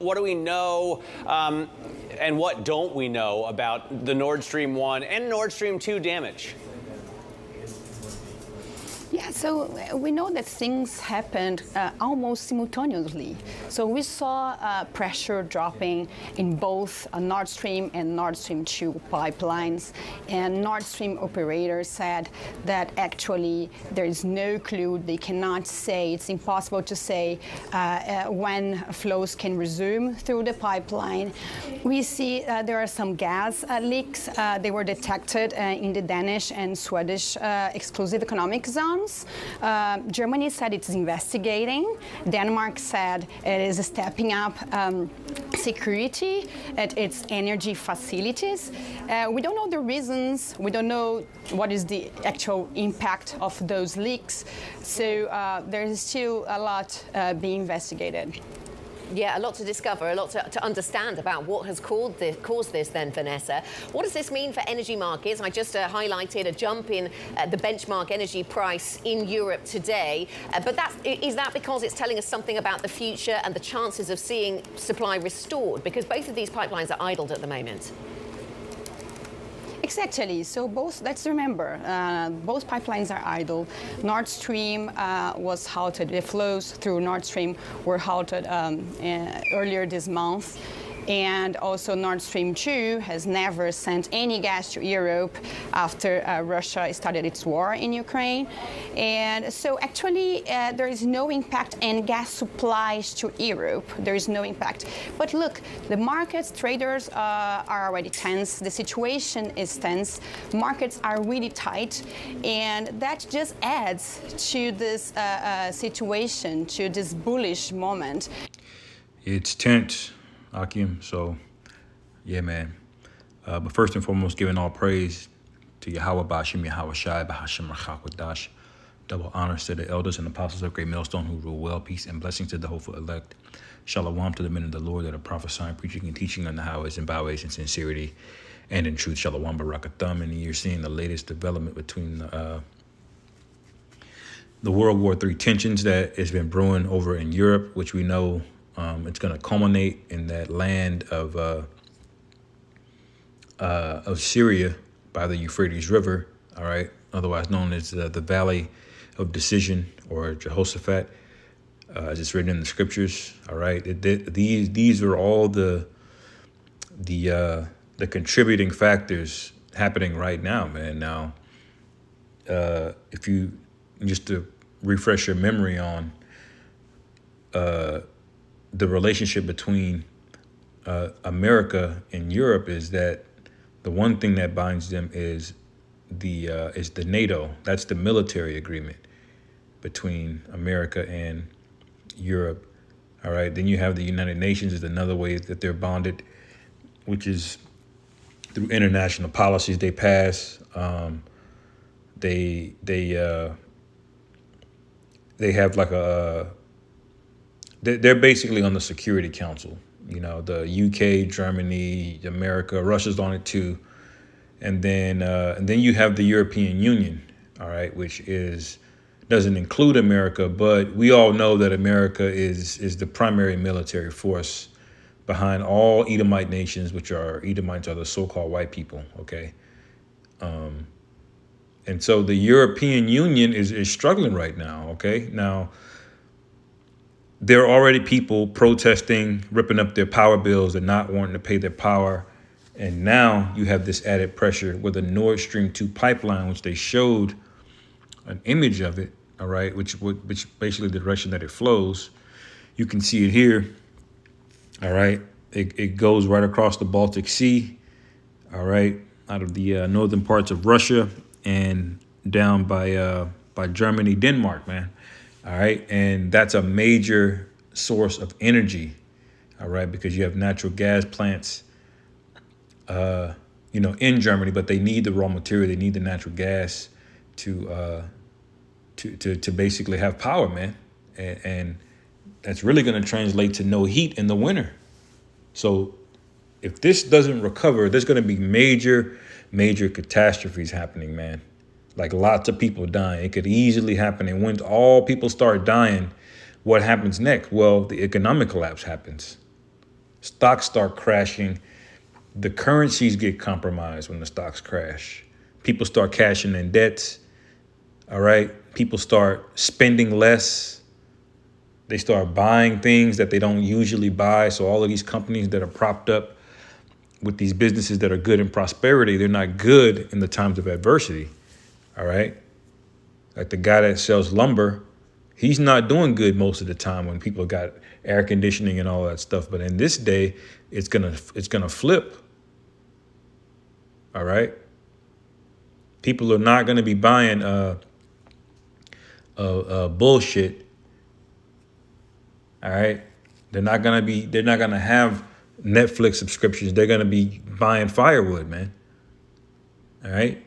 What do we know and what don't we know about the Nord Stream 1 and Nord Stream 2 damage? Yeah, so we know that things happened almost simultaneously. So we saw pressure dropping in both Nord Stream and Nord Stream 2 pipelines. And Nord Stream operators said that actually there is no clue. They cannot say, it's impossible to say when flows can resume through the pipeline. We see there are some gas leaks. They were detected in the Danish and Swedish exclusive economic zones. Germany said it's investigating. Denmark said it is stepping up security at its energy facilities. We don't know the reasons. We don't know what is the actual impact of those leaks. So there is still a lot being investigated. Yeah, a lot to discover, a lot to understand about what has caused this then, Vanessa. What does this mean for energy markets? I just highlighted a jump in the benchmark energy price in Europe today. But is that because it's telling us something about the future and the chances of seeing supply restored? Because both of these pipelines are idled at the moment. Exactly. So let's remember, both pipelines are idle. Nord Stream was halted. The flows through Nord Stream were halted earlier this month. And also Nord Stream 2 has never sent any gas to Europe after Russia started its war in Ukraine. And so actually there is no impact in gas supplies to Europe. There is no impact. But look, the markets, traders are already tense. The situation is tense. Markets are really tight. And that just adds to this situation, to this bullish moment. It's tense, Akim. So, yeah, man. But first and foremost, giving all praise to Yahweh Ba'ashim Yahweh Shai Ba'ashim Rachakwadash. Double honors to the elders and apostles of Great Millstone who rule well, peace and blessings to the hopeful elect. Shalom to the men of the Lord that are prophesying, preaching, and teaching on the highways and byways in sincerity and in truth. Shalom Barakatham. And you're seeing the latest development between the World War III tensions that has been brewing over in Europe, which we know it's going to culminate in that land of Syria by the Euphrates River, all right, otherwise known as the Valley of Decision or Jehoshaphat, as it's written in the scriptures, all right. These are all the contributing factors happening right now, man. Now, if you just to refresh your memory on the relationship between America and Europe, is that the one thing that binds them is the NATO. That's the military agreement between America and Europe. All right. Then you have the United Nations is another way that they're bonded, which is through international policies they pass. They have like they're basically on the Security Council. You know, the UK, Germany, America, Russia's on it too. And then you have the European Union, all right, which doesn't include America, but we all know that America is the primary military force behind all Edomite nations, which are Edomites are the so-called white people, okay? And so the European Union is struggling right now, okay? Now, there are already people protesting, ripping up their power bills and not wanting to pay their power. And now you have this added pressure with the Nord Stream 2 pipeline, which they showed an image of it, all right, which basically the direction that it flows. You can see it here, all right. It goes right across the Baltic Sea, all right, out of the northern parts of Russia and down by Germany, Denmark, man. All right. And that's a major source of energy. All right. Because you have natural gas plants, in Germany, but they need the raw material. They need the natural gas to basically have power, man. And that's really going to translate to no heat in the winter. So if this doesn't recover, there's going to be major catastrophes happening, man. Like lots of people dying. It could easily happen. And when all people start dying, what happens next? Well, the economic collapse happens. Stocks start crashing. The currencies get compromised when the stocks crash. People start cashing in debts. All right. People start spending less. They start buying things that they don't usually buy. So all of these companies that are propped up with these businesses that are good in prosperity, they're not good in the times of adversity. All right. Like the guy that sells lumber, he's not doing good most of the time when people got air conditioning and all that stuff. But in this day, it's gonna flip. All right. People are not gonna be buying bullshit. All right. They're not gonna have Netflix subscriptions. They're gonna be buying firewood, man. All right.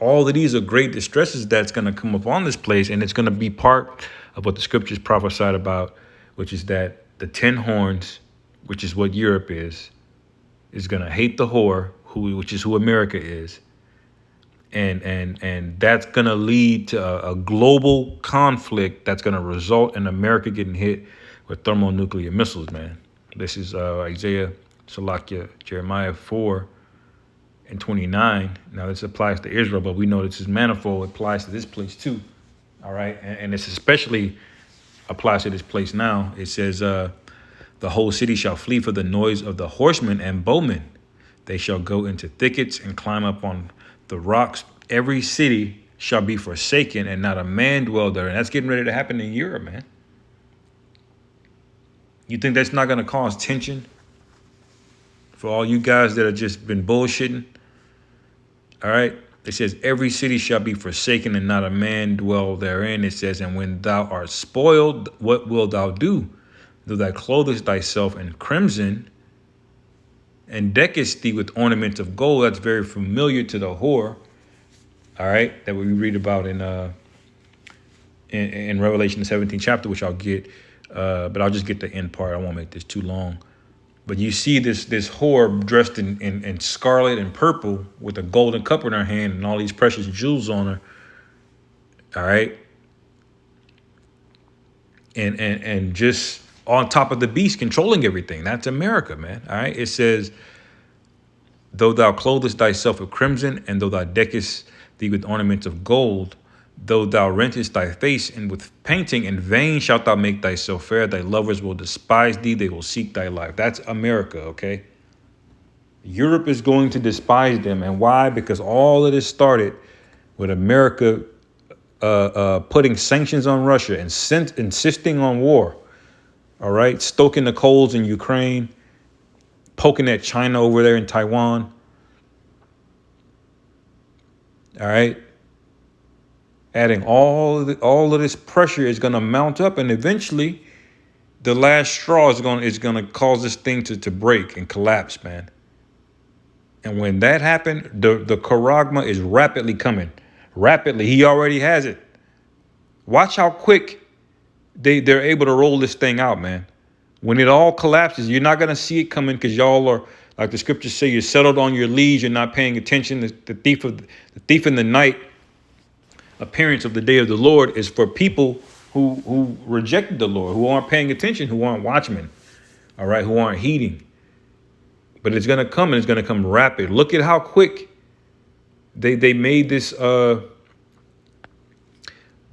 All of these are great distresses that's gonna come upon this place, and it's gonna be part of what the scriptures prophesied about, which is that the 10 horns, which is what Europe is gonna hate the whore, which is who America is. And that's gonna lead to a global conflict that's gonna result in America getting hit with thermonuclear missiles, man. This is Jeremiah 4:29. Now this applies to Israel, but we know this is manifold. It applies to this place too. All right, and it's especially applies to this place now. It says, the whole city shall flee for the noise of the horsemen and bowmen. They shall go into thickets and climb up on the rocks. Every city shall be forsaken and not a man dwell there. And that's getting ready to happen in Europe, man. You think that's not going to cause tension for all you guys that have just been bullshitting? All right. It says, every city shall be forsaken and not a man dwell therein. It says, and when thou art spoiled, what wilt thou do? Though thou clothest thyself in crimson and deckest thee with ornaments of gold. That's very familiar to the whore. All right. That we read about in Revelation, the 17th chapter, which I'll get. But I'll just get the end part. I won't make this too long. But you see this whore dressed in scarlet and purple with a golden cup in her hand and all these precious jewels on her. All right. And just on top of the beast, controlling everything. That's America, man. All right. It says, though thou clothest thyself with crimson, and though thou deckest thee with ornaments of gold, though thou rentest thy face and with painting, in vain shalt thou make thyself fair. Thy lovers will despise thee. They will seek thy life. That's America, okay? Europe is going to despise them. And why? Because all of this started with America putting sanctions on Russia and insisting on war. All right? Stoking the coals in Ukraine, poking at China over there in Taiwan. All right? Adding all of this pressure is going to mount up, and eventually the last straw is going to cause this thing to break and collapse, man. And when that happened, the charagma is rapidly coming. Rapidly. He already has it. Watch how quick they're able to roll this thing out, man. When it all collapses, you're not going to see it coming because y'all are, like the scriptures say, you're settled on your lees. You're not paying attention. The thief in the night appearance of the day of the Lord is for people who rejected the Lord, who aren't paying attention, who aren't watchmen, all right, who aren't heeding. But it's going to come, and it's going to come rapid. Look at how quick they made this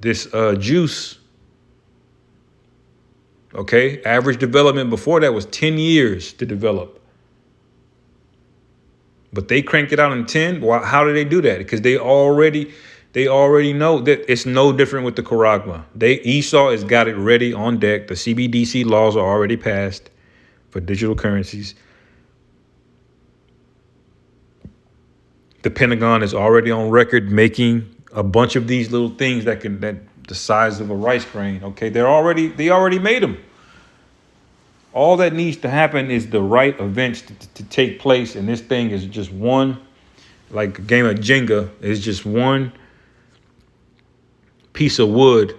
juice. Okay, average development before that was 10 years to develop. But they cranked it out in 10. How did they do that? Because they already know that it's no different with the charagma. Esau has got it ready on deck. The CBDC laws are already passed for digital currencies. The Pentagon is already on record making a bunch of these little things that the size of a rice grain. Okay, they already made them. All that needs to happen is the right events to take place, and this thing is just one, like a game of Jenga. It's just one piece of wood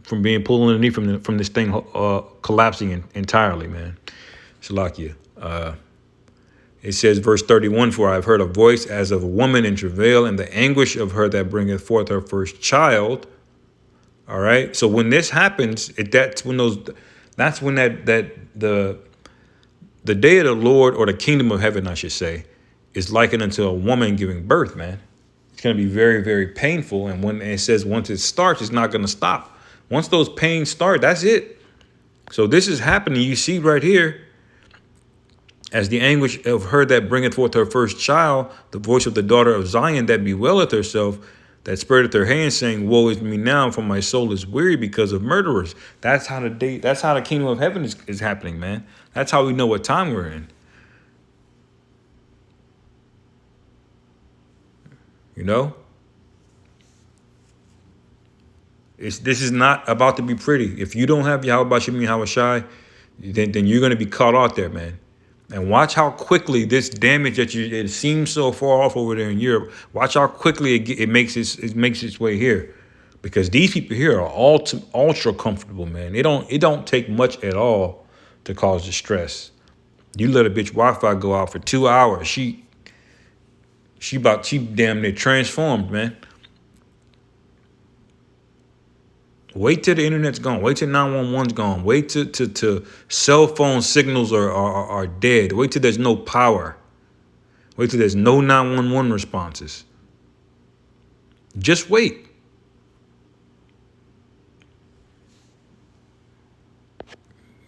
from being pulled underneath from this thing collapsing entirely, man. Shalakia. It says, verse 31, for I have heard a voice as of a woman in travail, and the anguish of her that bringeth forth her first child. All right. So when this happens, that's when the The day of the Lord, or the kingdom of heaven, I should say, is likened unto a woman giving birth, man. It's going to be very, very painful. And when it says once it starts, it's not going to stop. Once those pains start, that's it. So this is happening. You see right here, as the anguish of her that bringeth forth her first child, the voice of the daughter of Zion that bewaileth herself, that spreadeth her hands, saying, woe is me now, for my soul is weary because of murderers. That's how the kingdom of heaven is happening, man. That's how we know what time we're in. You know? This is not about to be pretty. If you don't have Yahweh Bashim Yahweh Shai, then you're going to be caught out there, man. And watch how quickly this damage it seems so far off over there in Europe. Watch how quickly it makes its way here, because these people here are ultra comfortable, man. It don't take much at all to cause distress. You let a bitch Wi-Fi go out for 2 hours, she damn near transformed, man. Wait till the internet's gone. Wait till 911's gone. Wait till cell phone signals are dead. Wait till there's no power. Wait till there's no 911 responses. Just wait.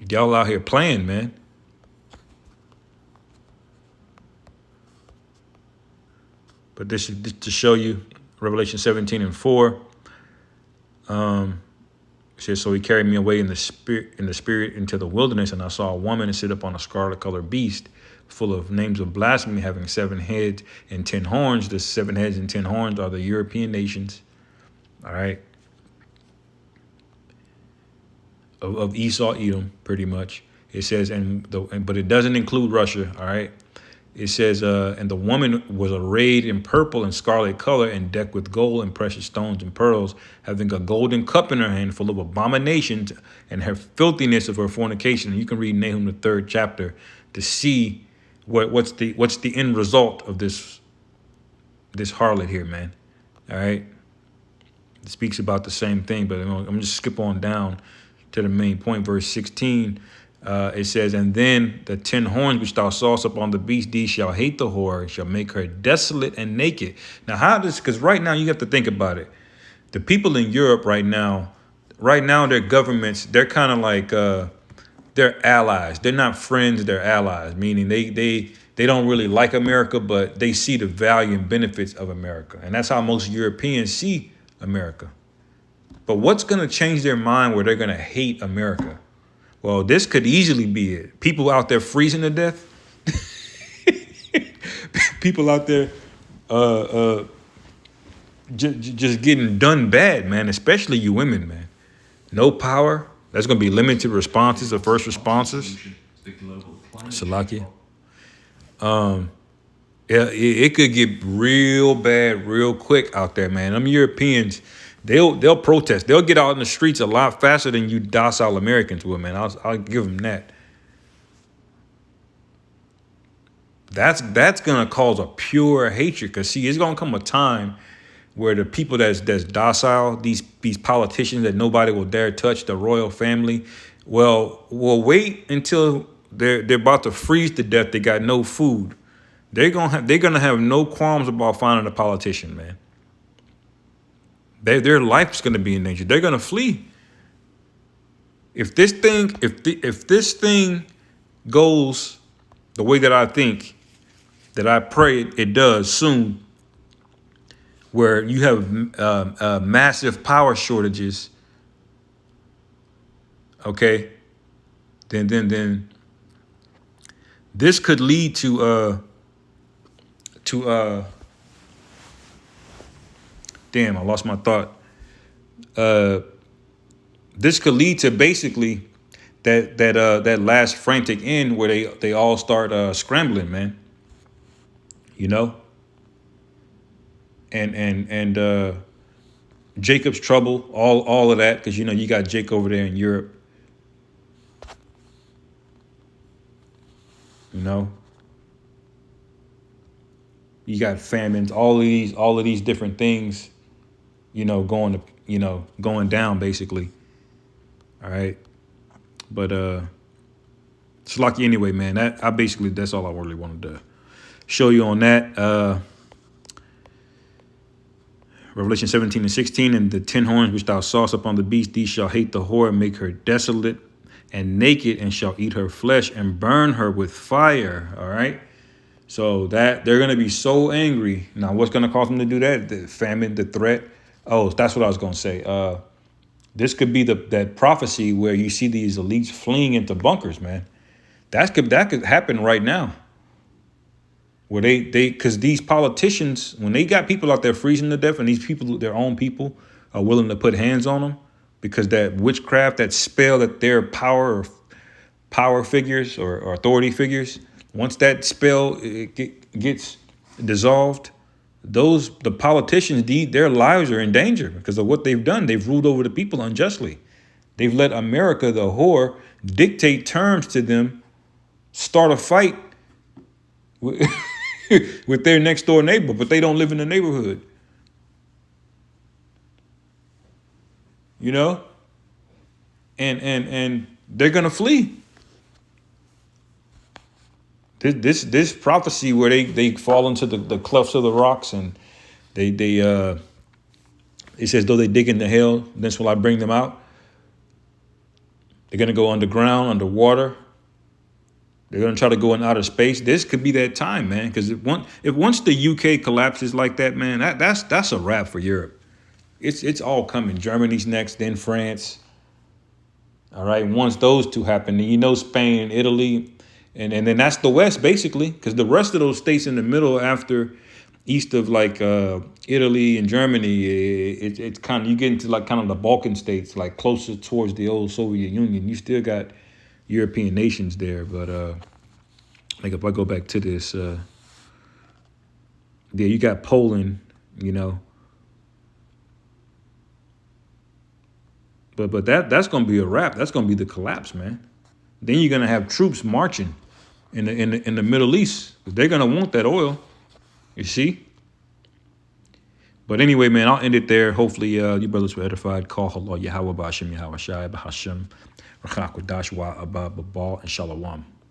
Y'all out here playing, man. But this is to show you Revelation 17:4. It says, so he carried me away in the spirit into the wilderness, and I saw a woman sit up on a scarlet colored beast, full of names of blasphemy, having 7 heads and 10 horns. The 7 heads and 10 horns are the European nations. All right. Of Esau, Edom, pretty much. It says, but it doesn't include Russia. All right. It says, and the woman was arrayed in purple and scarlet color and decked with gold and precious stones and pearls, having a golden cup in her hand full of abominations and her filthiness of her fornication. And you can read Nahum, the 3rd chapter, to see what's the end result of this harlot here, man. All right. It speaks about the same thing, but I'm just skip on down to the main point, verse 16. It says, and then the 10 horns which thou sawest upon the beast, these shall hate the whore, shall make her desolate and naked. Now, because right now you have to think about it. The people in Europe right now, their governments, they're kind of like, they're allies. They're not friends, they're allies, meaning they don't really like America, but they see the value and benefits of America. And that's how most Europeans see America. But what's going to change their mind where they're going to hate America? Well, this could easily be it. People out there freezing to death. People out there just getting done bad, man, especially you women, man. No power. That's going to be limited responses or first responses. Salakia. Yeah, it could get real bad real quick out there, man. Them Europeans, they'll protest. They'll get out in the streets a lot faster than you docile Americans will, man. I'll give them that. That's gonna cause a pure hatred, because see, it's gonna come a time where the people that's docile, these politicians that nobody will dare touch, the royal family, will wait until they're about to freeze to death. They got no food. They're gonna have no qualms about finding a politician, man. Their life's gonna be in danger. They're gonna flee. If this thing goes the way that I think, that I pray it does soon, where you have massive power shortages, okay, then this could lead to damn, I lost my thought. This could lead to basically that last frantic end where they all start scrambling, man. You know? And Jacob's trouble, all of that, because you know you got Jake over there in Europe. You know? You got famines, all of these different things, you know, going down basically. All right. But It's lucky anyway, man. That's all I really wanted to show you on that. Revelation 17:16, and the 10 horns which thou sawest upon the beast, these shall hate the whore, and make her desolate and naked, and shall eat her flesh and burn her with fire. All right. So that they're going to be so angry. Now, what's going to cause them to do that? The famine, the threat. Oh, that's what I was going to say. This could be that prophecy where you see these elites fleeing into bunkers, man. That could happen right now. Where because these politicians, when they got people out there freezing to death, and these people, their own people, are willing to put hands on them, because that witchcraft, that spell, that their power figures or authority figures, once that spell gets dissolved, the politicians, their lives are in danger because of what they've done. They've ruled over the people unjustly. They've let America, the whore, dictate terms to them, start a fight with their next door neighbor, but they don't live in the neighborhood. You know? And they're gonna flee. This prophecy where they fall into the clefts of the rocks, and it says, though they dig into hell, thence will I bring them out. They're gonna go underground, underwater. They're gonna try to go in outer space. This could be that time, man. Because if once the UK collapses like that, man, that's a wrap for Europe. It's all coming. Germany's next, then France. All right. Once those two happen, then you know Spain and Italy, and then that's the West basically, because the rest of those states in the middle, east of like Italy and Germany, it's kind of, you get into like kind of the Balkan states, like closer towards the old Soviet Union. You still got European nations there, but like if I go back to this, yeah, you got Poland, you know, but that's gonna be a wrap. That's gonna be the collapse, man. Then you're gonna have troops marching in the Middle East. They're gonna want that oil, you see. But anyway, man, I'll end it there. Hopefully, you brothers were edified. Call Allah Yahweh Ba'ashem Yahweh Shai Ba'ashem Rachak Wadash Wa Abba Babal and Shalom.